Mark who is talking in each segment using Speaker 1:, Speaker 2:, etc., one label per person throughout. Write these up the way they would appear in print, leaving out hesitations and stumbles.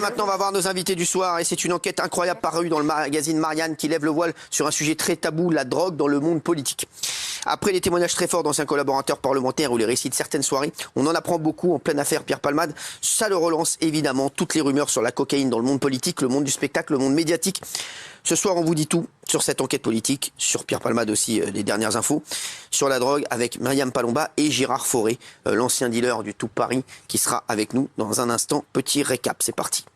Speaker 1: maintenant, on va voir nos invités du soir. Et c'est une enquête incroyable parue dans le magazine Marianne qui lève le voile sur un sujet très tabou, la drogue dans le monde politique. Après les témoignages très forts d'anciens collaborateurs parlementaires ou les récits de certaines soirées, on en apprend beaucoup en pleine affaire Pierre Palmade. Ça le relance évidemment toutes les rumeurs sur la cocaïne dans le monde politique, le monde du spectacle, le monde médiatique. Ce soir, on vous dit tout sur cette enquête politique, sur Pierre Palmade aussi, les dernières infos, sur la drogue avec Myriam Palomba et Gérard Fauré, l'ancien dealer du Tout Paris, qui sera avec nous dans un instant. Petit récap, c'est parti.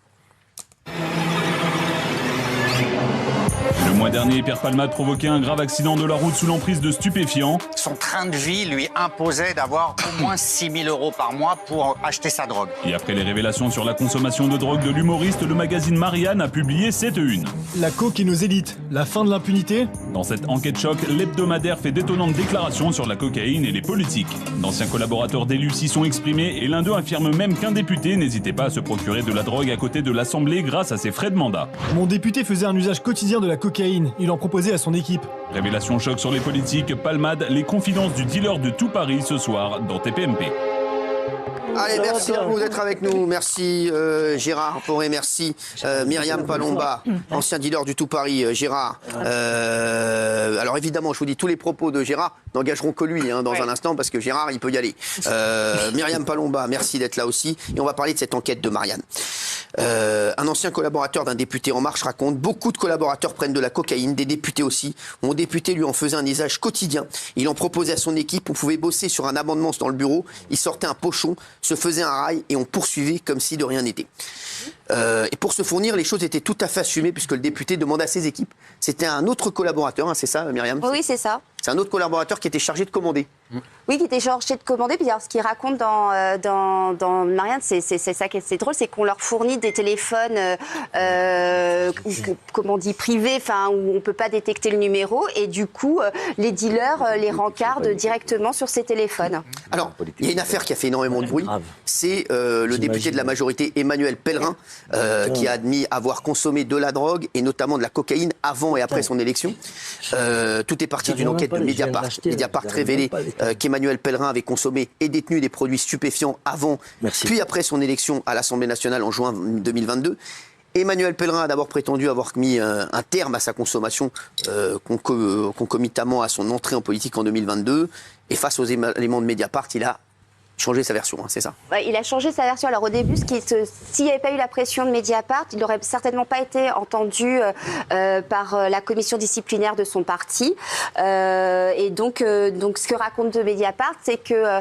Speaker 2: Le mois dernier, Pierre Palmade provoquait un grave accident de la route sous l'emprise de stupéfiants.
Speaker 3: Son train de vie lui imposait d'avoir au moins 6 000 € par mois pour acheter sa drogue.
Speaker 2: Et après les révélations sur la consommation de drogue de l'humoriste, le magazine Marianne a publié cette une.
Speaker 4: La coke et nos élites, la fin de l'impunité.
Speaker 2: Dans cette enquête choc, l'hebdomadaire fait d'étonnantes déclarations sur la cocaïne et les politiques. D'anciens collaborateurs d'élus s'y sont exprimés et l'un d'eux affirme même qu'un député n'hésitait pas à se procurer de la drogue à côté de l'Assemblée grâce à ses frais de mandat.
Speaker 4: Mon député faisait un usage quotidien de la cocaïne. Il en proposait à son équipe.
Speaker 2: Révélation choc sur les politiques, Palmade, les confidences du dealer de Tout Paris ce soir dans TPMP.
Speaker 1: Allez, merci à vous d'être avec nous. Merci Gérard Fauré, merci Myriam Palomba, ancien dealer du Tout Paris. Gérard, alors évidemment, je vous dis, tous les propos de Gérard n'engageront que lui dans un instant, parce que Gérard, il peut y aller. Myriam Palomba, merci d'être là aussi. Et on va parler de cette enquête de Marianne. Un ancien collaborateur d'un député En Marche raconte: beaucoup de collaborateurs prennent de la cocaïne, des députés aussi. Mon député lui en faisait un usage quotidien. Il en proposait à son équipe, on pouvait bosser sur un amendement dans le bureau, il sortait un pochon, se faisait un rail et on poursuivait comme si de rien n'était. Et pour se fournir, les choses étaient tout à fait assumées puisque le député demandait à ses équipes. C'était un autre collaborateur, c'est ça Myriam?
Speaker 5: Oui, c'est ça.
Speaker 1: C'est un autre collaborateur qui était chargé de commander.
Speaker 5: Oui, qui était chargé de commander. Puis alors, ce qu'il raconte dans Marianne, c'est ça qui est drôle, c'est qu'on leur fournit des téléphones, comment on dit, privés, où on ne peut pas détecter le numéro. Et du coup, les dealers les rencardent directement sur ces téléphones.
Speaker 1: Alors, il y a une affaire qui a fait énormément de bruit. C'est le député de la majorité, Emmanuel Pellerin, qui a admis avoir consommé de la drogue et notamment de la cocaïne avant et après son élection. Tout est parti d'une enquête de Mediapart. Mediapart révélait qu'Emmanuel Pellerin avait consommé et détenu des produits stupéfiants avant, puis après son élection à l'Assemblée nationale en juin 2022. Emmanuel Pellerin a d'abord prétendu avoir mis un terme à sa consommation concomitamment à son entrée en politique en 2022. Et face aux éléments de Mediapart, il a changé sa version, c'est ça?
Speaker 5: Ouais, il a changé sa version. Alors au début, s'il n'y avait pas eu la pression de Mediapart, il n'aurait certainement pas été entendu par la commission disciplinaire de son parti. Et donc, ce que raconte de Mediapart, c'est que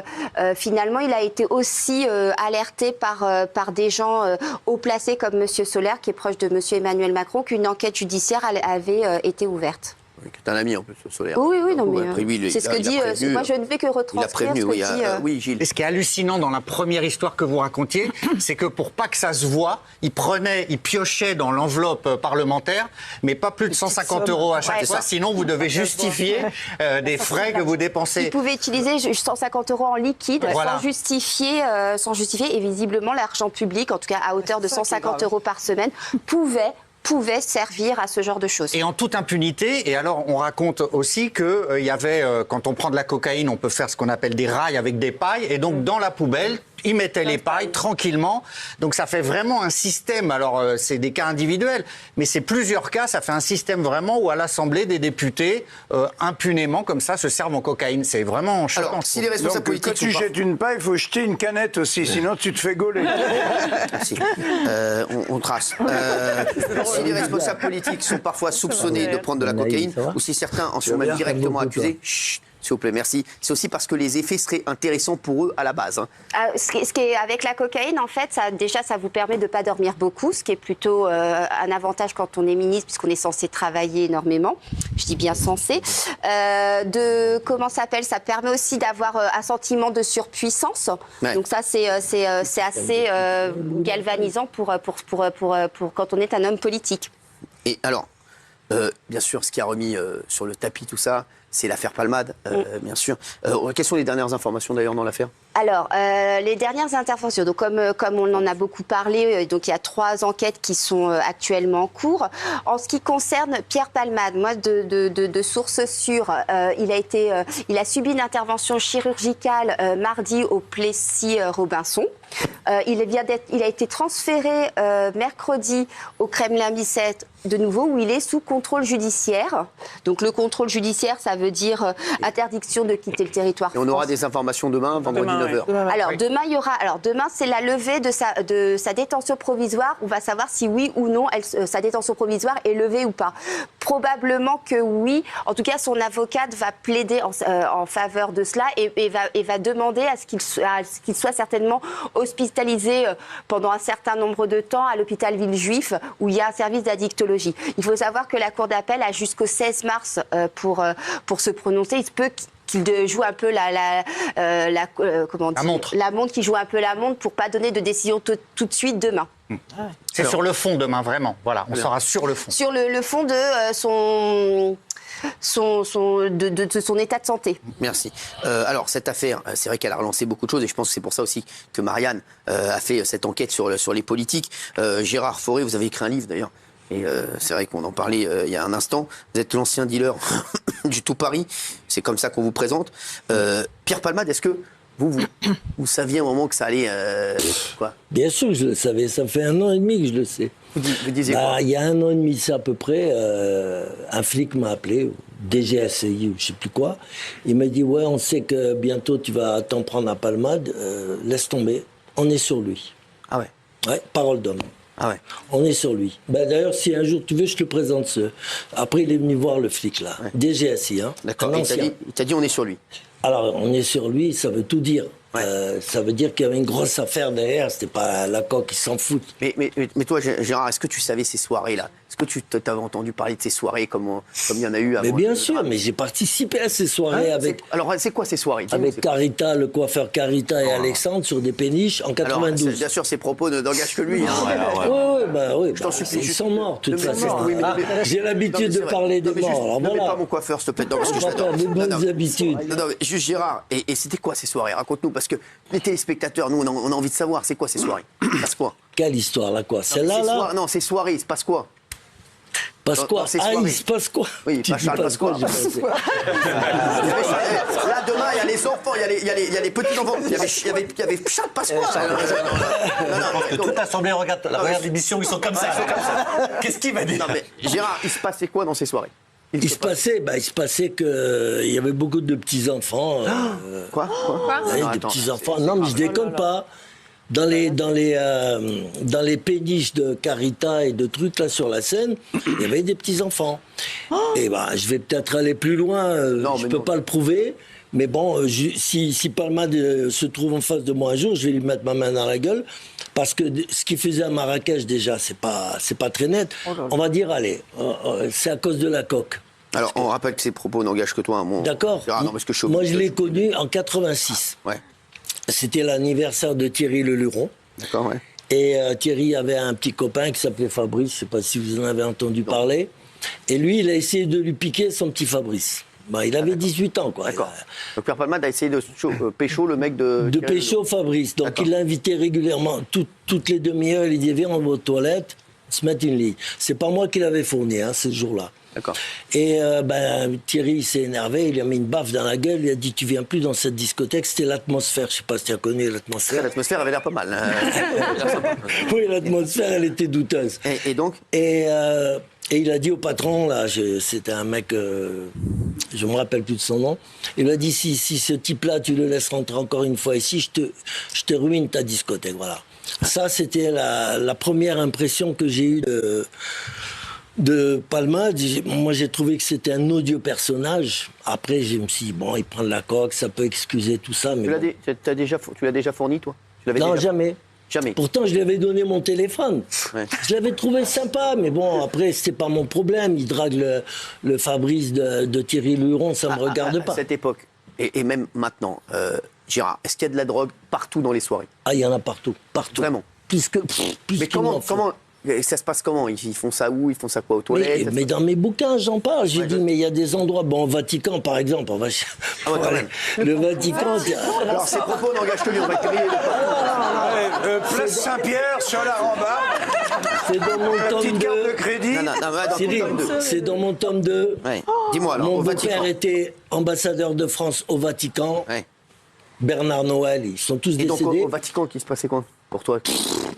Speaker 5: finalement, il a été aussi alerté par des gens haut placés comme M. Solaire, qui est proche de M. Emmanuel Macron, qu'une enquête judiciaire avait été ouverte.
Speaker 1: C'est un ami en plus, Solaire.
Speaker 5: Oui, non, mais c'est ce que dit. Moi, je ne fais que retranscrire ce que dit.
Speaker 1: Oui, Gilles.
Speaker 3: Et ce qui est hallucinant dans la première histoire que vous racontiez, c'est que pour pas que ça se voit, il piochait dans l'enveloppe parlementaire, mais pas plus de 150 € à chaque fois, sinon vous devez justifier des frais que vous dépensez.
Speaker 5: Il pouvait utiliser 150 € en liquide sans justifier, et visiblement l'argent public, en tout cas à hauteur de 150 € par semaine, pouvait servir à ce genre de choses.
Speaker 3: Et en toute impunité. Et alors, on raconte aussi qu'il y avait, quand on prend de la cocaïne, on peut faire ce qu'on appelle des rails avec des pailles. Et donc, dans la poubelle, ils mettaient les pailles tranquillement. Donc, ça fait vraiment un système. Alors, c'est des cas individuels, mais c'est plusieurs cas. Ça fait un système vraiment où, à l'Assemblée, des députés, impunément, comme ça, se servent en cocaïne. C'est vraiment choquant.
Speaker 1: Alors, si les responsables politiques
Speaker 6: quand tu jettes une paille, il faut jeter une canette aussi, sinon tu te fais gauler.
Speaker 1: Merci. On trace. Si les responsables politiques sont parfois soupçonnés de prendre de la cocaïne, ou si certains en sont même directement accusés, chut, s'il vous plaît, merci. C'est aussi parce que les effets seraient intéressants pour eux à la base.
Speaker 5: Ce qui est avec la cocaïne, en fait, ça vous permet de ne pas dormir beaucoup, ce qui est plutôt un avantage quand on est ministre, puisqu'on est censé travailler énormément. Je dis bien censé. Ça permet aussi d'avoir un sentiment de surpuissance. Ouais. Donc ça, c'est assez galvanisant pour quand on est un homme politique.
Speaker 1: Et alors, bien sûr, ce qui a remis sur le tapis tout ça, c'est l'affaire Palmade, bien sûr. Quelles sont les dernières informations d'ailleurs dans l'affaire ?
Speaker 5: Alors, les dernières interventions, donc comme on en a beaucoup parlé, donc il y a 3 enquêtes qui sont actuellement en cours. En ce qui concerne Pierre Palmade, moi de sources sûres, il a subi une intervention chirurgicale mardi au Plessis-Robinson. Il a été transféré mercredi au Kremlin-Bicêtre de nouveau, où il est sous contrôle judiciaire. Donc le contrôle judiciaire, ça veut dire interdiction de quitter le territoire
Speaker 1: Et on aura des informations demain, vendredi 9h.
Speaker 5: Alors demain, demain, c'est la levée de sa détention provisoire. On va savoir si oui ou non sa détention provisoire est levée ou pas. Probablement que oui. En tout cas, son avocate va plaider en faveur de cela et va demander à ce qu'il soit certainement hospitalisé pendant un certain nombre de temps à l'hôpital Villejuif, où il y a un service d'addictologie. Il faut savoir que la Cour d'appel a jusqu'au 16 mars pour se prononcer. Il se peut qu'il joue un peu la montre, qu'il joue un peu la montre pour pas donner de décision tout de suite demain.
Speaker 3: C'est sur le fond demain, vraiment. Voilà, on sera sur le fond.
Speaker 5: Sur le fond de son état de santé.
Speaker 1: Merci. Alors, cette affaire, c'est vrai qu'elle a relancé beaucoup de choses et je pense que c'est pour ça aussi que Marianne a fait cette enquête sur les politiques. Gérard Fauré, vous avez écrit un livre d'ailleurs. Et c'est vrai qu'on en parlait il y a un instant. Vous êtes l'ancien dealer du Tout Paris. C'est comme ça qu'on vous présente. Pierre Palmade, est-ce que vous saviez à un moment que ça allait... quoi ?
Speaker 7: Bien sûr que je le savais. Ça fait 1 an et demi que je le sais.
Speaker 1: Vous disiez quoi ?
Speaker 7: Il y a 1 an et demi, c'est à peu près, un flic m'a appelé, DGSI ou je sais plus quoi. Il m'a dit, ouais, on sait que bientôt tu vas t'en prendre à Palmade. Laisse tomber. On est sur lui.
Speaker 1: Ah ouais ?
Speaker 7: Ouais, parole d'homme.
Speaker 1: Ah ouais.
Speaker 7: On est sur lui. D'ailleurs, si un jour tu veux, je te présente Après, il est venu voir le flic, là. Ouais. DGSI, hein.
Speaker 1: D'accord. Il t'a dit, on est sur lui.
Speaker 7: Alors, on est sur lui, ça veut tout dire.
Speaker 1: Ouais.
Speaker 7: Ça veut dire qu'il y avait une grosse affaire derrière, c'était pas la coque qui s'en fout.
Speaker 1: Mais toi, Gérard, est-ce que tu savais ces soirées-là ? Est-ce que tu t'avais entendu parler de ces soirées comme il y en a eu avant ?
Speaker 7: Mais bien sûr, mais j'ai participé à ces soirées avec...
Speaker 1: Alors, c'est quoi ces soirées ?
Speaker 7: Avec Carita, le coiffeur Carita et Alexandre sur des péniches en 92.
Speaker 1: Alors, bien sûr, ces propos ne n'engagent que lui.
Speaker 7: Oui,
Speaker 1: je t'en supplie.
Speaker 7: ils sont morts, de toute façon. J'ai
Speaker 1: Non,
Speaker 7: l'habitude de parler des morts.
Speaker 1: Ne mets pas mon coiffeur, s'il te plaît. Non, parce que je l'adore.
Speaker 7: Des bonnes habitudes.
Speaker 1: Non, mais juste Gérard, et c'était quoi ces soirées ? Raconte-nous, parce que les téléspectateurs, nous, on a envie de savoir, c'est quoi ces soirées ? Il se passe quoi ?
Speaker 7: Quelle histoire, là, quoi ? Celle-là, là ?
Speaker 1: Non, ces soirées, il se passe quoi ?
Speaker 7: Passe quoi ?
Speaker 1: Il
Speaker 7: se passe quoi ?
Speaker 1: Oui, pas Charles Pasqua. Là, demain, il y a les enfants, il y a les petits-enfants. Il y avait Charles Pasqua.
Speaker 3: Toute l'Assemblée regarde l'émission, ils sont comme ça. Qu'est-ce qu'il va dire ?
Speaker 1: Non, mais Gérard, il se passait quoi dans ces soirées ?
Speaker 7: Il se passait qu'il y avait beaucoup de petits-enfants.
Speaker 1: Quoi
Speaker 7: Des petits-enfants. Non, mais je déconne pas. Dans les péniches de Carita et de trucs là sur la scène, il y avait des petits-enfants. Et je vais peut-être aller plus loin, je peux pas le prouver, mais bon, si Palmade se trouve en face de moi un jour, je vais lui mettre ma main dans la gueule, parce que ce qu'il faisait à Marrakech déjà, c'est pas très net. On va dire, allez, c'est à cause de la coque.
Speaker 1: Alors, on rappelle que ces propos n'engagent que toi.
Speaker 7: D'accord. Moi, je l'ai connu en 86.
Speaker 1: Ouais.
Speaker 7: C'était l'anniversaire de Thierry Leluron.
Speaker 1: D'accord, ouais.
Speaker 7: Et Thierry avait un petit copain qui s'appelait Fabrice, je ne sais pas si vous en avez entendu parler. Et lui, il a essayé de lui piquer son petit Fabrice. Il avait 18 ans, quoi.
Speaker 1: D'accord. Donc Pierre Palmade a essayé de pécho le mec de...
Speaker 7: De pécho Fabrice. Donc il l'invitait régulièrement, toutes les demi-heures, il disait, viens, on va aux toilettes, se mettre une ligne. C'est pas moi qui l'avais fourni, ce jour-là.
Speaker 1: D'accord.
Speaker 7: Et Thierry s'est énervé, il lui a mis une baffe dans la gueule, il a dit tu viens plus dans cette discothèque, c'était l'atmosphère, je sais pas si tu as connu l'atmosphère.
Speaker 1: L'atmosphère avait l'air pas mal.
Speaker 7: Oui, l'atmosphère elle était douteuse.
Speaker 1: Et donc
Speaker 7: et il a dit au patron, là, c'était un mec, je me rappelle plus de son nom, il a dit si ce type-là tu le laisses rentrer encore une fois ici, je te ruine ta discothèque, voilà. Ça c'était la première impression que j'ai eue de Palmade. Moi j'ai trouvé que c'était un odieux personnage. Après je me suis dit bon, il prend de la coque, ça peut excuser tout ça, mais
Speaker 1: tu l'as déjà fourni toi?
Speaker 7: Non, jamais.
Speaker 1: Jamais.
Speaker 7: Pourtant je lui avais donné mon téléphone.
Speaker 1: Ouais.
Speaker 7: Je l'avais trouvé sympa, mais bon après c'était pas mon problème. Il drague le Fabrice de Thierry Luron, ça me regarde pas.
Speaker 1: À cette époque et même maintenant, Gérard, est-ce qu'il y a de la drogue partout dans les soirées?
Speaker 7: Ah, il y en a partout, partout.
Speaker 1: Vraiment.
Speaker 7: Mais
Speaker 1: comment Et ça se passe comment? Ils font ça où? Ils font ça quoi, aux toilettes?
Speaker 7: Mais dans mes bouquins, j'en parle. J'ai dit, mais il y a des endroits, bon, au Vatican, par exemple, on va...
Speaker 1: Ah ouais, quand même.
Speaker 7: Le Vatican...
Speaker 1: Alors, ces propos n'engagent que lui, on va crier.
Speaker 6: Place Saint-Pierre, sur la rambarde,
Speaker 7: C'est dans mon
Speaker 6: la
Speaker 7: tome
Speaker 6: petite carte de
Speaker 7: 2.
Speaker 6: crédit.
Speaker 1: Non, dans ton
Speaker 7: Cyril,
Speaker 1: tome 2.
Speaker 7: c'est dans mon tome 2.
Speaker 1: Ouais. Dis-moi alors,
Speaker 7: Mon
Speaker 1: au Vatican.
Speaker 7: beau-père était ambassadeur de France au Vatican.
Speaker 1: Ouais.
Speaker 7: Bernard Noël, ils sont tous
Speaker 1: Et donc
Speaker 7: décédés.
Speaker 1: au Vatican, qu'il se passait quoi pour toi?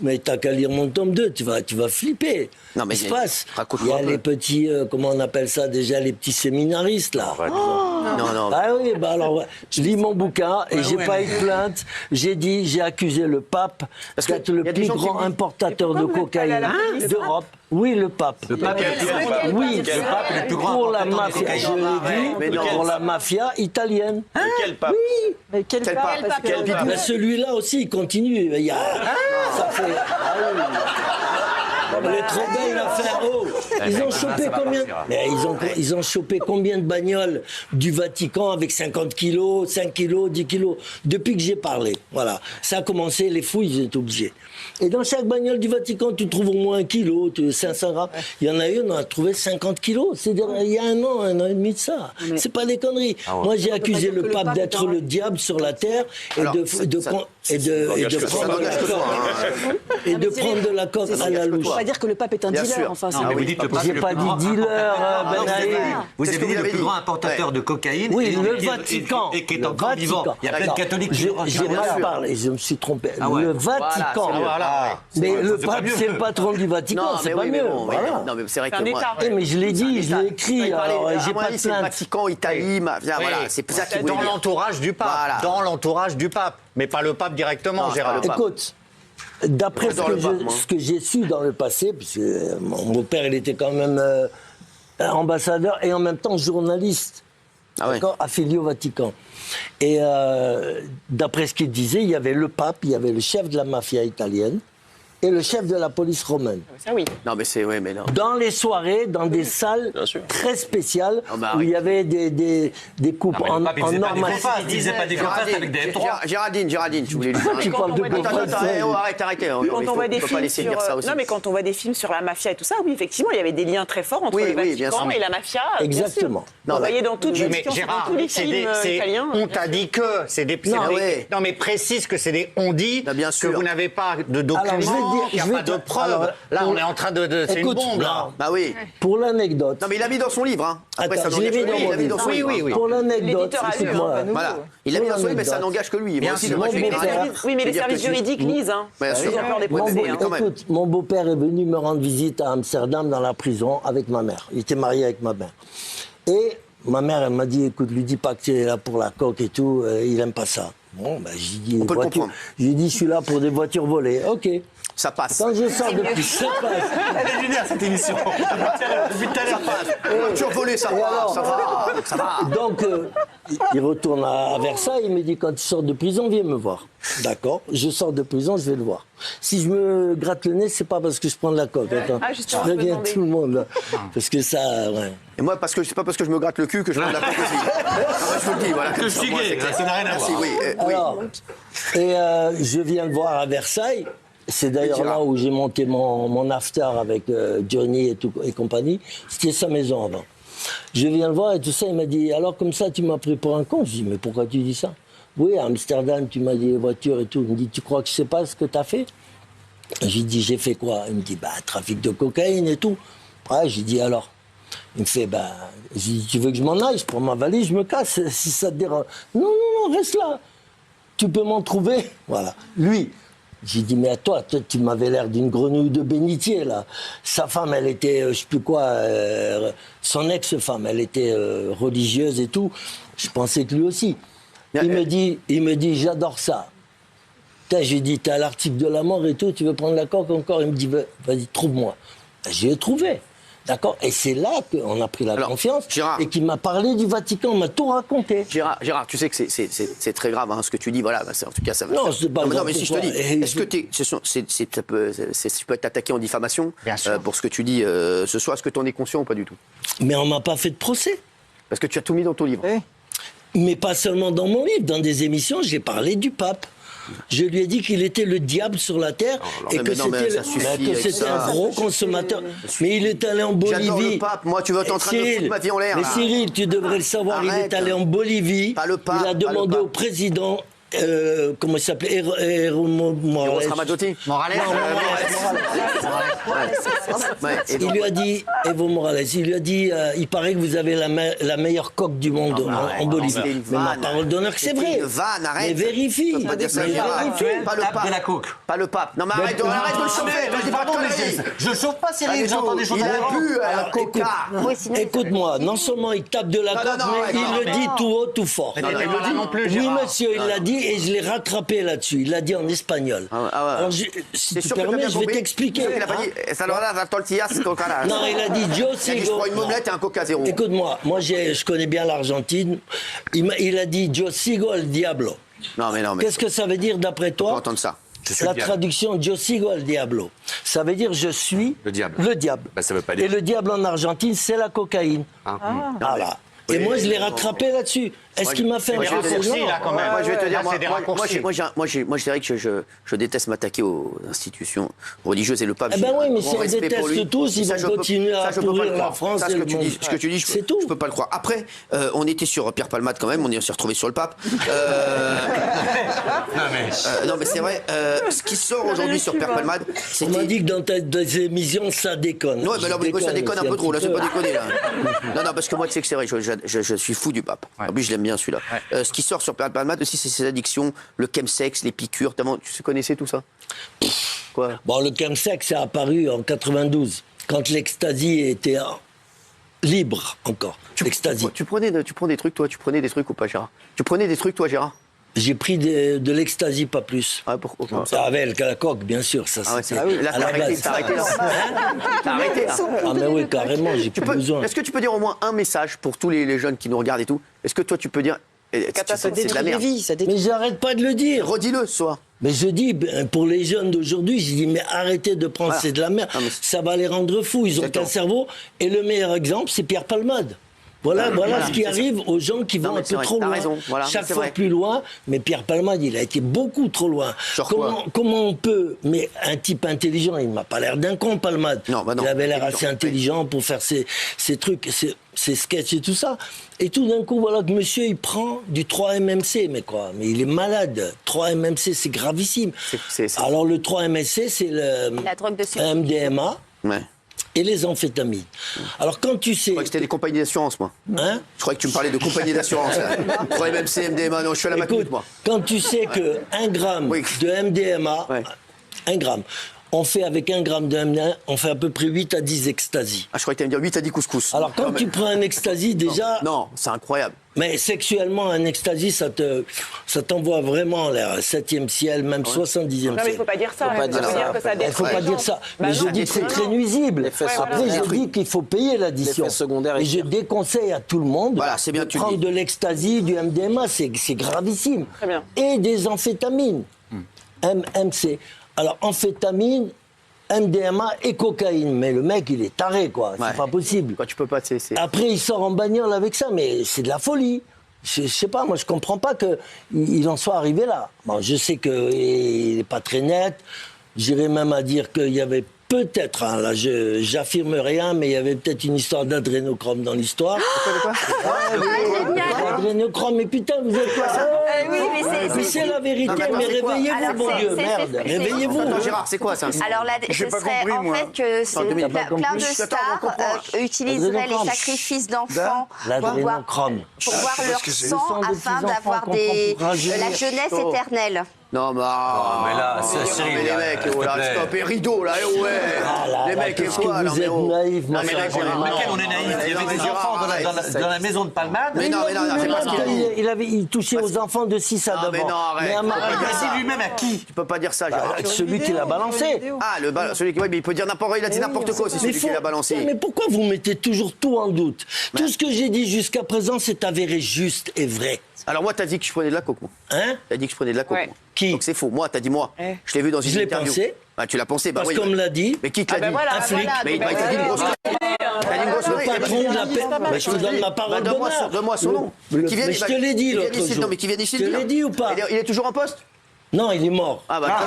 Speaker 7: Mais t'as qu'à lire mon tome 2, tu vas flipper.
Speaker 1: Non, mais
Speaker 7: Il se passe. Il y
Speaker 1: raconte-moi
Speaker 7: a
Speaker 1: un peu.
Speaker 7: les petits, comment on appelle ça déjà, les petits séminaristes là.
Speaker 1: Non.
Speaker 7: Ah oui, bah alors, je lis mon bouquin et j'ai pas eu de plainte. J'ai accusé le pape
Speaker 1: Parce que
Speaker 7: d'être le
Speaker 1: y a des
Speaker 7: plus
Speaker 1: gens qui
Speaker 7: grand
Speaker 1: disent-
Speaker 7: importateur de cocaïne d'Europe. Oui, le pape.
Speaker 8: Le pape est
Speaker 7: Oui,
Speaker 8: le pape est le plus grand
Speaker 7: pour la
Speaker 8: importateur de
Speaker 7: mafia,
Speaker 8: cocaïne.
Speaker 7: je l'ai
Speaker 1: Mais
Speaker 7: dit,
Speaker 1: non.
Speaker 7: pour la mafia italienne.
Speaker 8: Quel pape?
Speaker 9: Mais quel
Speaker 1: Quel
Speaker 9: pape,
Speaker 1: pape?
Speaker 9: parce que-
Speaker 1: Quel bidou?
Speaker 7: Ben, celui-là aussi, il continue. Il y a, ça fait. Elle est trop belle l'affaire. Oh, ils ont chopé combien? Mais ils ont chopé combien de bagnoles du Vatican avec 50 kilos, 5 kilos, 10 kilos depuis que j'ai parlé. Voilà, ça a commencé. Les fouilles, ils étaient obligés. Et dans chaque bagnole du Vatican, tu trouves au moins 1 kilo, 500 grammes. Il y en a une, on a trouvé 50 kilos. C'est il y a un an et demi de ça. C'est pas des conneries. Moi, j'ai accusé le pape d'être le diable sur la terre et
Speaker 1: Alors,
Speaker 7: de
Speaker 1: ça
Speaker 7: prendre
Speaker 1: Ça n'engage que toi.
Speaker 7: et de prendre de la coque à la louche.
Speaker 9: On va dire que le pape est un
Speaker 1: Bien
Speaker 9: dealer,
Speaker 1: sûr.
Speaker 9: enfin.
Speaker 8: Non,
Speaker 9: c'est-
Speaker 8: mais vous dites le pape est
Speaker 7: J'ai
Speaker 8: le
Speaker 7: pas
Speaker 8: plus
Speaker 7: dit
Speaker 8: grand-
Speaker 7: dealer, Ben Ali.
Speaker 8: Vous
Speaker 1: C'est ce
Speaker 8: avez
Speaker 1: que
Speaker 8: dit
Speaker 1: vous
Speaker 8: le
Speaker 1: avez
Speaker 8: plus
Speaker 1: dit.
Speaker 8: grand importateur de cocaïne.
Speaker 7: Oui,
Speaker 8: et
Speaker 7: le
Speaker 8: qui est-
Speaker 7: Vatican.
Speaker 8: Et qui est
Speaker 7: Le
Speaker 8: encore vivant.
Speaker 7: Vatican.
Speaker 8: Il y a plein de
Speaker 1: D'accord.
Speaker 8: catholiques qui
Speaker 7: J'ai
Speaker 8: le
Speaker 7: mal
Speaker 8: regardent.
Speaker 7: parlé, je me suis trompé.
Speaker 8: Ah ouais.
Speaker 7: Le Vatican.
Speaker 8: Voilà.
Speaker 7: Mais le
Speaker 8: c'est pas
Speaker 7: pape,
Speaker 8: mieux.
Speaker 7: c'est le patron du Vatican,
Speaker 1: Non,
Speaker 7: c'est
Speaker 1: mais
Speaker 7: pas
Speaker 1: oui, mais
Speaker 7: mieux.
Speaker 1: bon, oui.
Speaker 7: Voilà.
Speaker 1: Non, mais c'est vrai
Speaker 10: C'est
Speaker 1: que
Speaker 10: un
Speaker 1: moi.
Speaker 10: État.
Speaker 7: Eh, mais je l'ai dit, je l'ai écrit, alors j'ai pas de
Speaker 1: C'est le
Speaker 7: plainte.
Speaker 1: Vatican, Italie, voilà, c'est ça qui
Speaker 3: Dans l'entourage du pape.
Speaker 1: Voilà.
Speaker 3: Dans l'entourage du pape. Mais pas le pape directement,
Speaker 1: Non,
Speaker 3: Gérard.
Speaker 1: pas le pape.
Speaker 7: Écoute, d'après
Speaker 1: J'adore le pape, moi.
Speaker 7: ce que j'ai su dans le passé, puisque mon beau-père, il était quand même ambassadeur et en même temps journaliste,
Speaker 1: Ah ouais.
Speaker 7: d'accord, affilié au Vatican. Et d'après ce qu'il disait, il y avait le pape, il y avait le chef de la mafia italienne et le chef de la police romaine.
Speaker 10: Ça oui.
Speaker 1: Non, mais c'est. Ouais, mais non.
Speaker 7: Dans les soirées, dans des salles très spéciales,
Speaker 1: Ah bah,
Speaker 7: où il y
Speaker 1: oui.
Speaker 7: avait des coupes
Speaker 8: Non, mais
Speaker 7: en
Speaker 8: le pape, il faisait pas des
Speaker 7: normal.
Speaker 8: faux pas, il disait pas des faux pas avec des F3.
Speaker 1: Géraldine, je voulais lui
Speaker 7: Tu
Speaker 1: dire.
Speaker 7: parles de
Speaker 10: Attends,
Speaker 7: beau-frère,
Speaker 1: Attends,
Speaker 7: c'est-
Speaker 1: arrêtez.
Speaker 10: Quand on voit des
Speaker 1: peut pas
Speaker 10: films
Speaker 1: laisser
Speaker 10: sur
Speaker 1: dire ça aussi.
Speaker 10: non mais quand on voit des films sur la mafia et tout ça, oui effectivement il y avait des liens très forts entre
Speaker 1: Oui,
Speaker 10: le
Speaker 1: oui, bien
Speaker 10: Vatican
Speaker 1: sûr.
Speaker 10: et la mafia. bien
Speaker 7: Exactement.
Speaker 10: sûr.
Speaker 1: Non,
Speaker 10: Vous voyez dans toutes les
Speaker 3: Mais Gérard,
Speaker 10: dans tous les
Speaker 3: c'est
Speaker 10: films italiens.
Speaker 3: on t'a dit que c'est des.
Speaker 7: Non,
Speaker 1: ouais.
Speaker 3: Non, mais précise que c'est des. On dit
Speaker 1: Bah, bien
Speaker 3: que
Speaker 1: sûr.
Speaker 3: vous n'avez pas de
Speaker 7: Alors, je vais
Speaker 3: documents,
Speaker 7: te dire-
Speaker 3: qu'il n'y
Speaker 7: je
Speaker 3: a
Speaker 7: vais
Speaker 3: pas de
Speaker 7: te-
Speaker 3: preuves.
Speaker 7: alors,
Speaker 3: Là,
Speaker 7: pour-
Speaker 3: on est en train de. C'est une
Speaker 7: Écoute,
Speaker 3: bombe, là.
Speaker 1: Bah oui.
Speaker 7: Pour l'anecdote,
Speaker 1: Non, mais il l'a mis dans son livre. Hein. Après,
Speaker 7: Attends,
Speaker 1: ça
Speaker 7: je l'ai
Speaker 1: n'engage
Speaker 7: mis
Speaker 1: que
Speaker 7: dans
Speaker 1: lui.
Speaker 7: mon
Speaker 1: Il l'a mis dans
Speaker 7: livre.
Speaker 1: son
Speaker 3: Oui,
Speaker 1: livre.
Speaker 3: oui, oui.
Speaker 7: pour l'anecdote,
Speaker 10: L'éditeur a lu,
Speaker 7: écoute-moi.
Speaker 10: hein, pas nous.
Speaker 1: Voilà. Il a mis dans son livre, mais ça
Speaker 7: L'anecdote.
Speaker 1: n'engage que lui. Moi
Speaker 3: Bien
Speaker 1: aussi,
Speaker 3: sûr.
Speaker 1: moi, je
Speaker 7: Mon
Speaker 1: vais
Speaker 7: beau-père-
Speaker 1: dire-
Speaker 10: Oui, mais
Speaker 1: je vais
Speaker 10: les
Speaker 1: dire
Speaker 10: services
Speaker 1: que si-
Speaker 10: juridiques lisent. Hein.
Speaker 1: Bien sûr.
Speaker 10: Ils ont peur des
Speaker 7: Mon
Speaker 10: procès.
Speaker 7: beau-
Speaker 10: hein.
Speaker 1: quand même.
Speaker 7: écoute, mon beau-père est venu me rendre visite à Amsterdam dans la prison avec ma mère. Il était marié avec ma mère. Et ma mère, elle m'a dit, écoute, lui dis pas que tu es là pour la coque et tout, il aime pas ça. Bon, ben, j'ai dit,
Speaker 1: On peut le comprendre.
Speaker 7: j'ai dit, je suis là pour des voitures volées. Ok.
Speaker 1: Ça passe.
Speaker 7: Quand je sors depuis, ça passe.
Speaker 8: Elle est géniale cette émission. Depuis tout à l'heure.
Speaker 1: Voiture volée, ça
Speaker 7: Et
Speaker 1: va,
Speaker 7: alors
Speaker 1: ça va, ça va.
Speaker 7: Donc, il retourne à Versailles, il me dit, quand tu sors de prison, viens me voir. D'accord, je sors de prison, je vais le voir. Si je me gratte le nez, c'est pas parce que je prends de la coque. Attends,
Speaker 10: Ah,
Speaker 7: je
Speaker 10: justement, je me
Speaker 7: préviens
Speaker 10: demandais.
Speaker 7: tout le monde. Là. Parce que ça, ouais.
Speaker 1: Et moi, parce que c'est pas parce que je me gratte le cul que je prends de la coque aussi. Ah, bah, je vous le dis, voilà.
Speaker 8: Que je suis
Speaker 1: Moi, c'est
Speaker 8: gay,
Speaker 1: clair.
Speaker 8: ça n'a rien à
Speaker 1: Merci,
Speaker 8: voir.
Speaker 1: oui. Oui.
Speaker 7: Alors, et je viens le voir à Versailles. C'est d'ailleurs là où j'ai monté mon after avec Johnny et compagnie. C'était sa maison avant. Je viens le voir et tout ça, il m'a dit, alors comme ça, tu m'as pris pour un con. Je dis, mais pourquoi tu dis ça? Oui, à Amsterdam, tu m'as dit les voitures et tout. Il me dit, tu crois que je sais pas ce que tu as fait? J'ai dit, j'ai fait quoi? Il me dit, bah, trafic de cocaïne et tout. Ouais, j'ai dit, alors? Il me fait, bah, j'ai dit, tu veux que je m'en aille? Je prends ma valise, je me casse, si ça te dérange. Non, reste là. Tu peux m'en trouver? Voilà. Lui. J'ai dit, mais à toi, tu m'avais l'air d'une grenouille de bénitier, là. Sa femme, elle était, je sais plus quoi, son ex-femme, elle était religieuse et tout. Je pensais que lui aussi. Il me dit, j'adore ça. Putain, j'ai dit, t'es à l'article de la mort et tout, tu veux prendre la coque encore? Il me dit, vas-y, trouve-moi. Ben, je l'ai trouvé. D'accord. Et c'est là qu'on a pris la confiance.
Speaker 1: Gérard.
Speaker 7: Et qu'il m'a parlé du Vatican, il m'a tout raconté.
Speaker 1: Gérard, tu sais que c'est très grave hein, ce que tu dis. Voilà, bah, en tout cas, ça va.
Speaker 7: Non, c'est pas
Speaker 1: non,
Speaker 7: grave
Speaker 1: mais si je te
Speaker 7: pour
Speaker 1: dis,
Speaker 7: toi. Et
Speaker 1: est-ce que tu peux être attaqué en diffamation
Speaker 3: Bien sûr.
Speaker 1: pour ce que tu dis ce soir? Est-ce que tu en es conscient ou pas du tout?
Speaker 7: Mais on m'a pas fait de procès.
Speaker 1: Parce que tu as tout mis dans ton livre.
Speaker 7: Mais pas seulement dans mon livre, dans des émissions, j'ai parlé du pape. Je lui ai dit qu'il était le diable sur la terre et que c'était un gros consommateur. Mais il est allé en Bolivie.
Speaker 1: J'adore le pape. Moi, tu veux t'entraîner de foutre ma vie en l'air.
Speaker 7: Mais
Speaker 1: là.
Speaker 7: Cyril, tu devrais le savoir, il est allé en Bolivie.
Speaker 1: Pas le pape,
Speaker 7: il a demandé au président. Comment il s'appelait
Speaker 1: Eros Ramazzotti.
Speaker 3: Morales.
Speaker 7: Il lui a dit, Evo Morales, il lui a dit, il paraît que vous avez la meilleure coque du monde en Bolivie. Mais ma parole d'honneur que c'est vrai.
Speaker 1: Une vanne, arrête.
Speaker 7: Mais vérifie.
Speaker 1: Tu peux pas dire ça, Gérard. Pas le pape.
Speaker 8: de la coke.
Speaker 1: Pas le pape. Non mais arrête de le chauffer. Ne dis pas de conneries.
Speaker 8: Je chauffe pas, Cyril, j'entends des choses
Speaker 1: Il a
Speaker 8: différentes.
Speaker 1: bu à la
Speaker 7: Alors,
Speaker 1: coca.
Speaker 7: Écoute-moi, non seulement il tape de la coque, mais il le dit tout haut, tout fort.
Speaker 3: Il le dit non plus,
Speaker 7: Oui,
Speaker 3: Gérard.
Speaker 7: monsieur, il l'a dit et je l'ai rattrapé là-dessus. Il l'a dit en espagnol. Alors, si tu permets, je vais t'expliquer.
Speaker 1: Il a pas dit Salvador la tortillas coca.
Speaker 7: Non, il a dit Yo
Speaker 1: Il a dit je
Speaker 7: sigo.
Speaker 1: prends une momelette et un coca zéro.
Speaker 7: Écoute-moi, moi je connais bien l'Argentine. Il a dit Yo sigo el diablo.
Speaker 1: Non mais.
Speaker 7: Qu'est-ce que ça veut dire d'après
Speaker 1: On peut
Speaker 7: toi?
Speaker 1: entendre ça.
Speaker 7: La traduction Yo sigo el diablo. Ça veut dire je suis
Speaker 9: Le diable.
Speaker 7: le diable.
Speaker 9: Bah, ça veut pas dire.
Speaker 7: Et le diable en Argentine, c'est la cocaïne. Voilà. Et moi, je l'ai rattrapé là-dessus. Est-ce qu'il m'a fait un
Speaker 3: Des raccourcis, là, quand même.
Speaker 1: Moi, je vais te dire,
Speaker 3: Là, c'est des raccourcis.
Speaker 1: moi, je dirais que je déteste m'attaquer aux institutions religieuses et le pape.
Speaker 7: Eh ben oui, mais
Speaker 1: j'ai un
Speaker 7: si on
Speaker 1: respect pour lui.
Speaker 7: déteste tous, ils
Speaker 1: Ça,
Speaker 7: vont
Speaker 1: je peux-
Speaker 7: continuer à
Speaker 1: ça, je peux pas
Speaker 7: pourrir
Speaker 1: le
Speaker 7: la
Speaker 1: croire.
Speaker 7: France
Speaker 1: Ça,
Speaker 7: et
Speaker 1: ce
Speaker 7: le
Speaker 1: que tu
Speaker 7: monde.
Speaker 1: dis, ce que tu dis,
Speaker 7: C'est tout.
Speaker 1: je peux pas le croire. Après, on était sur Pierre Palmade quand même, on s'est retrouvé sur le pape. Non mais c'est vrai. Ce qui sort aujourd'hui sur Pierre Palmade, c'est
Speaker 7: On m'a dit que dans tes émissions, ça déconne.
Speaker 1: Ouais, mais alors, ça déconne un peu trop, là, c'est
Speaker 7: petit
Speaker 1: pas
Speaker 7: peu.
Speaker 1: déconner, là. Non, parce que moi, tu sais que c'est vrai, je suis fou du pape. En plus, je l'aime bien, celui-là. Ce qui sort sur Pierre Palmade aussi, c'est ses addictions, le chemsex, les piqûres. Tu connaissais tout ça? Quoi?
Speaker 7: Bon, le chemsex est apparu en 92, quand l'ecstasy était libre encore. L'ecstasy.
Speaker 1: Tu prends des trucs, toi? Tu prenais des trucs ou pas, Gérard? Tu prenais des trucs, toi, Gérard?
Speaker 7: J'ai pris de l'ecstasy, pas plus.
Speaker 1: Ah, comme ça.
Speaker 7: Avec la coque, bien sûr, ça
Speaker 1: Ah ouais,
Speaker 7: c'était
Speaker 1: là,
Speaker 7: à
Speaker 1: t'as
Speaker 7: la
Speaker 1: arrêté,
Speaker 7: base.
Speaker 1: t'as arrêté, là. T'as arrêté, là.
Speaker 7: Ah mais oui, carrément, j'ai plus besoin.
Speaker 1: Est-ce que tu peux dire au moins un message pour tous les jeunes qui nous regardent et tout? Est-ce que toi, tu peux dire... C'est de la merde.
Speaker 7: Mais j'arrête pas de le dire.
Speaker 1: Redis-le ce soir.
Speaker 7: Mais je dis, pour les jeunes d'aujourd'hui, je dis, mais arrêtez de prendre, c'est de la merde. Ça va les rendre fous, ils ont qu'un cerveau. Et le meilleur exemple, c'est Pierre Palmade. Voilà ce qui arrive aux gens qui vont un peu trop loin.
Speaker 1: Raison. Voilà,
Speaker 7: chaque
Speaker 1: c'est
Speaker 7: fois
Speaker 1: vrai.
Speaker 7: plus loin, mais Pierre Palmade, il a été beaucoup trop loin. Comment on peut... Mais un type intelligent, il m'a pas l'air d'un con, Palmade.
Speaker 1: Non.
Speaker 7: Il avait l'air assez intelligent pour faire ses trucs, ses sketchs et tout ça. Et tout d'un coup, voilà que monsieur, il prend du 3-MMC. Mais quoi? Mais il est malade. 3-MMC, c'est gravissime. Alors le 3-MMC, c'est
Speaker 5: La drogue de sucre.
Speaker 7: MDMA.
Speaker 1: Ouais.
Speaker 7: Et les amphétamines. Alors quand tu sais...
Speaker 1: Je croyais que c'était des compagnies d'assurance, moi.
Speaker 7: Hein?
Speaker 1: Je croyais que tu me parlais de compagnies d'assurance. Je croyais même CMDMA, non, je suis à la maternité, moi.
Speaker 7: Quand tu sais que 1 gramme de MDMA, 1 gramme, on fait avec 1 gramme de MDMA, on fait à peu près 8 à 10 ecstasy.
Speaker 1: Ah, je croyais que tu allais me dire 8 à 10 couscous.
Speaker 7: Alors quand tu prends un ecstasy, déjà...
Speaker 1: Non, c'est incroyable.
Speaker 7: Mais sexuellement, un ecstasy, ça t'envoie vraiment l'air 7e ciel, même 70e ciel.
Speaker 10: Non, mais il ne faut pas dire ça.
Speaker 7: Il ne faut pas dire ça. Mais je dis que c'est très nuisible. Après, je dis qu'il faut payer l'addition. Et je déconseille à tout le monde de prendre de l'ecstasy, du MDMA, c'est gravissime.
Speaker 10: Très bien.
Speaker 7: Et des amphétamines. MC. Alors, amphétamine, MDMA et cocaïne. Mais le mec, il est taré, quoi. C'est pas possible.
Speaker 1: Quand tu peux pas,
Speaker 7: Après, il sort en bagnole avec ça, mais c'est de la folie. Je sais pas, moi, je comprends pas qu'il en soit arrivé là. Bon, je sais qu'il n'est pas très net. J'irais même à dire qu'il y avait peut-être, hein, là, j'affirme rien, mais il y avait peut-être une histoire d'adrénochrome dans l'histoire. Adrénochrome, mais putain, vous êtes quoi?
Speaker 5: Oui,
Speaker 7: mais c'est la vérité, mais réveillez-vous, bon Dieu, merde, réveillez-vous.
Speaker 1: Attends, Gérard, c'est quoi ça?
Speaker 5: Alors là, ce serait en fait que plein de stars utiliseraient les sacrifices d'enfants pour boire leur sang afin d'avoir la jeunesse éternelle.
Speaker 1: Non, mais
Speaker 9: là, c'est Cyril,
Speaker 1: les mecs, stop, et rideau, là, les mecs, et quoi, là,
Speaker 7: vous êtes naïfs, moi,
Speaker 9: Lequel on est naïf? Il y avait des enfants dans la maison de Palmade.
Speaker 1: Mais non, c'est pas ce qu'il a dit.
Speaker 7: Il touchait aux enfants de 6 à 9 ans.
Speaker 1: Mais non, arrête.
Speaker 9: Il a dit lui-même à qui?
Speaker 1: Tu peux pas dire ça, Gérard.
Speaker 7: Celui qui l'a balancé.
Speaker 1: Ah, celui qui, mais il peut dire n'importe quoi, il a dit n'importe quoi, c'est celui qui l'a balancé.
Speaker 7: Mais pourquoi vous mettez toujours tout en doute? Tout ce que j'ai dit jusqu'à présent, c'est avéré juste et vrai.
Speaker 1: Alors moi, t'as dit que je prenais de la coke, moi.
Speaker 7: Hein?
Speaker 1: T'as dit que je prenais de la coke, moi.
Speaker 7: Qui?
Speaker 1: Donc c'est faux. Moi, t'as dit moi. Je l'ai vu dans une
Speaker 7: Je l'ai
Speaker 1: interview.
Speaker 7: pensé.
Speaker 1: Bah, tu l'as pensé, bah
Speaker 7: Parce
Speaker 1: oui.
Speaker 7: qu'on me l'a dit.
Speaker 1: Mais qui te l'a dit?
Speaker 7: Un flic.
Speaker 1: Mais il t'a dit une grosse connerie. T'as dit une grosse
Speaker 7: Le
Speaker 1: connerie.
Speaker 7: patron de la paix. Je te donne ma parole d'honneur.
Speaker 1: Donne-moi son nom.
Speaker 7: Mais je te l'ai dit l'autre jour.
Speaker 1: Non, mais qui vient d'ici
Speaker 7: Je te l'ai dit ou pas?
Speaker 1: Il est toujours en poste?
Speaker 7: Non, il est mort.
Speaker 1: Ah bah,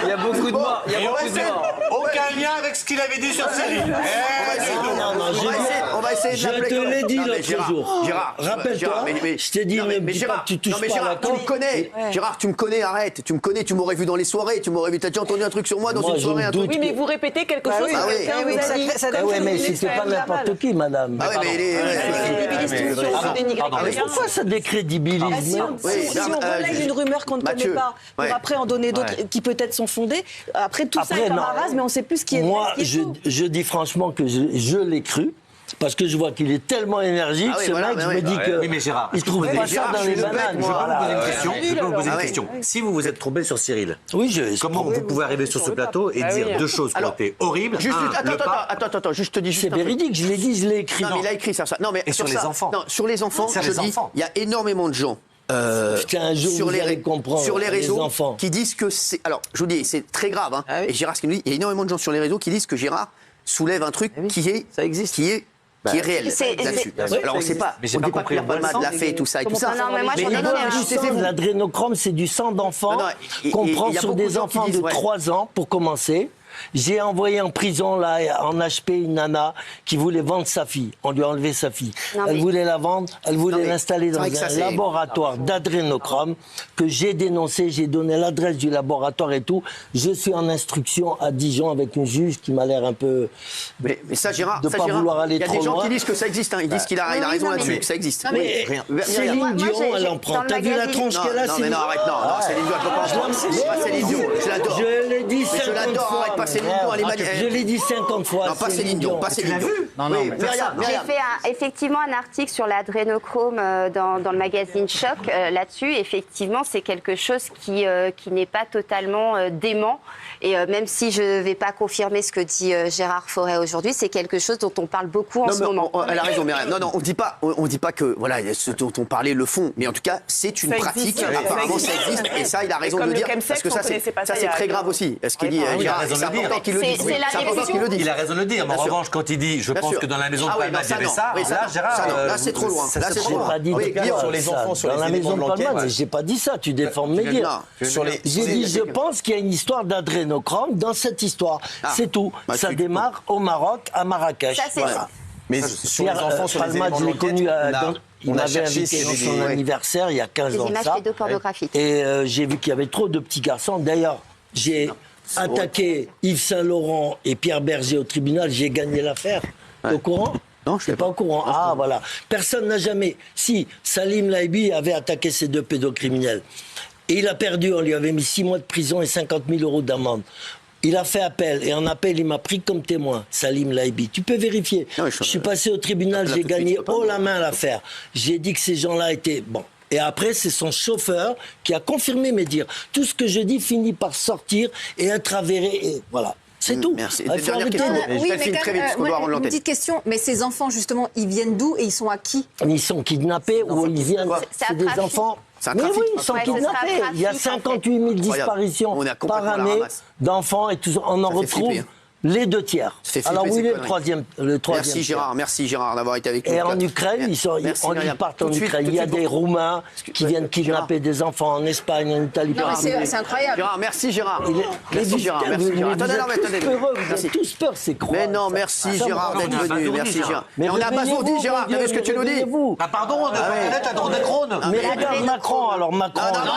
Speaker 8: Il y a beaucoup de morts. Il y a beaucoup de morts.
Speaker 3: Aucun lien avec ce qu'il avait dit sur Cyril.
Speaker 1: on va essayer de
Speaker 7: Je
Speaker 1: l'appeler
Speaker 7: te
Speaker 1: quand même.
Speaker 7: l'ai dit
Speaker 1: Non, mais
Speaker 7: l'autre jour.
Speaker 1: Gérard,
Speaker 7: Rappelle-toi, je t'ai dit,
Speaker 1: non,
Speaker 7: ne me
Speaker 1: mais
Speaker 7: dis pas
Speaker 1: Gérard,
Speaker 7: que tu touches
Speaker 1: non, mais
Speaker 7: pas à la
Speaker 1: Gérard, tu me
Speaker 7: corde.
Speaker 1: connais. Gérard, tu me connais, arrête. Tu me connais, tu m'aurais vu dans les soirées, tu m'aurais vu. T'as déjà entendu un truc sur moi dans
Speaker 7: Moi,
Speaker 1: une
Speaker 7: je
Speaker 1: soirée, un
Speaker 7: doute.
Speaker 1: truc.
Speaker 10: Oui, mais vous répétez quelque chose
Speaker 1: oui.
Speaker 10: que
Speaker 1: Ah oui.
Speaker 10: quelqu'un vous a dit.
Speaker 7: Ah ouais, mais c'était pas n'importe qui, madame.
Speaker 1: Ah ouais, mais il est.
Speaker 7: Pourquoi ça décrédibilise
Speaker 11: Si on relaye une rumeur qu'on ne connaît pas, pour après en donner d'autres qui peut-être sont fondées, après tout ça est comme un rase, mais on ne sait plus ce qui est vrai.
Speaker 7: Moi, je dis franchement que je l'ai cru. Parce que je vois qu'il est tellement énergique, ce mec, je me dis que.
Speaker 9: Oui, mais Gérard,
Speaker 7: il trouve pas ça dans les bananes.
Speaker 9: Je peux vous poser une question. Si vous vous êtes trompé sur Cyril, comment vous pouvez arriver sur ce plateau et dire deux choses qui ont été horribles?
Speaker 1: Attends, juste te dis.
Speaker 7: C'est véridique, je l'ai dit, je l'ai écrit.
Speaker 1: Non, mais il a écrit ça. Non, mais
Speaker 9: et sur les enfants.
Speaker 1: Non, sur les enfants, je dis, il y a énormément de gens.
Speaker 7: Un jour,
Speaker 1: sur les réseaux
Speaker 7: enfants
Speaker 1: qui disent que c'est. Alors, je vous dis, c'est très grave. Hein. Et Gérard, ce qu'il nous dit, il y a énormément de gens sur les réseaux qui disent que Gérard soulève un truc qui est réel là-dessus. Alors, on ne sait pas. On ne dit pas que Pierre Palmade l'a fait, tout ça et tout ça.
Speaker 5: Non, mais moi, je
Speaker 7: l'adrénochrome, c'est du sang d'enfant qu'on prend sur des enfants de 3 ans pour commencer. J'ai envoyé en prison, là, en HP, une nana qui voulait vendre sa fille. On lui a enlevé sa fille. Elle voulait la vendre, elle voulait l'installer dans un laboratoire d'adrénochrome que j'ai dénoncé, j'ai donné l'adresse du laboratoire et tout. Je suis en instruction à Dijon avec une juge qui m'a l'air un peu...
Speaker 1: Mais ça, Gérard,
Speaker 7: de ne pas vouloir aller trop loin.
Speaker 1: Il y a des gens qui disent que ça existe, ils disent qu'il a raison là-dessus, que ça existe.
Speaker 7: Céline Dion, elle en prend. T'as vu la tronche qu'elle a?
Speaker 1: Non, mais non, arrête, non, Céline Dion, elle peut pas en prendre. C'est pas Céline Dion, je l'adore.
Speaker 7: Je l'ai dit 50 fois.
Speaker 1: Je
Speaker 7: l'ai dit 50 fois.
Speaker 1: Non, pas Céline Dion, pas Céline Dion.
Speaker 5: J'ai fait effectivement un article sur l'adrénochrome dans le magazine Choc là-dessus. Effectivement, c'est quelque chose qui n'est pas totalement dément. Et même si je ne vais pas confirmer ce que dit Gérard Fauré aujourd'hui, c'est quelque chose dont on parle beaucoup en ce moment.
Speaker 1: Elle a raison, Myriam. Non, on dit pas que voilà, ce dont on parlait le fond. Mais en tout cas, c'est une pratique. Apparemment, ça existe. Et ça, il a raison de le dire. Parce que ça, c'est très grave aussi. Ce qu'il dit, Gérard, c'est important qu'il le dise.
Speaker 9: Il a raison de le dire, mais en revanche, quand il dit, je pense que dans la maison de Palmade, il y avait ça, là, Gérard...
Speaker 1: Là, c'est trop loin. Là, c'est trop loin.
Speaker 7: J'ai pas dit
Speaker 8: sur les enfants, sur
Speaker 7: dans
Speaker 8: les
Speaker 7: la maison de Palmade, j'ai pas dit ça, tu déformes mes dires. J'ai dit, je pense qu'il y a une histoire d'adrénochrome dans cette histoire. C'est tout. Ça démarre au Maroc, à Marrakech.
Speaker 8: Mais sur les enfants, sur les
Speaker 7: Palmade, je l'ai connu il m'avait invité dans son anniversaire il y a 15 ans de ça. Et j'ai vu qu'il y avait trop de petits garçons. D'ailleurs, j'ai attaqué Yves Saint-Laurent et Pierre Berger au tribunal, j'ai gagné l'affaire. T'es au courant?
Speaker 1: Non, je ne suis
Speaker 7: pas au courant. Ah, voilà. Personne n'a jamais... Si, Salim Laibi avait attaqué ces 2 pédocriminels. Et il a perdu, on lui avait mis 6 mois de prison et 50 000 € d'amende. Il a fait appel, et en appel, il m'a pris comme témoin, Salim Laibi. Tu peux vérifier. Non, je suis passé au tribunal, j'ai gagné haut la main l'affaire. J'ai dit que ces gens-là étaient... Bon. Et après, c'est son chauffeur qui a confirmé mes dires. Tout ce que je dis finit par sortir et être avéré. Et voilà. C'est tout.
Speaker 1: Merci.
Speaker 11: Oui, mais quand même, une petite question. Mais ces enfants, justement, ils viennent d'où et ils sont à qui?
Speaker 7: Ils sont kidnappés ou ils viennent... C'est des enfants... Mais oui, ils sont kidnappés. Il y a 58 000 disparitions par année d'enfants et tout. On en retrouve les 2 tiers. Alors où est le troisième?
Speaker 1: Merci Gérard d'avoir été avec nous.
Speaker 7: Et en Ukraine, ils partent en Ukraine. Il y a des Roumains qui viennent kidnapper des enfants en Espagne, en Italie.
Speaker 11: Non, mais c'est incroyable.
Speaker 1: Gérard, merci Gérard.
Speaker 7: Merci Gérard.
Speaker 1: Attendez.
Speaker 7: Vous avez tous peur, c'est croire.
Speaker 1: Mais non, merci Gérard d'être venu. Merci Gérard. Mais on a abasourdi Gérard, t'as vu ce que tu nous dis?
Speaker 9: Pardon, on est à Drône.
Speaker 7: Mais regarde Macron, alors Macron.
Speaker 1: À demain.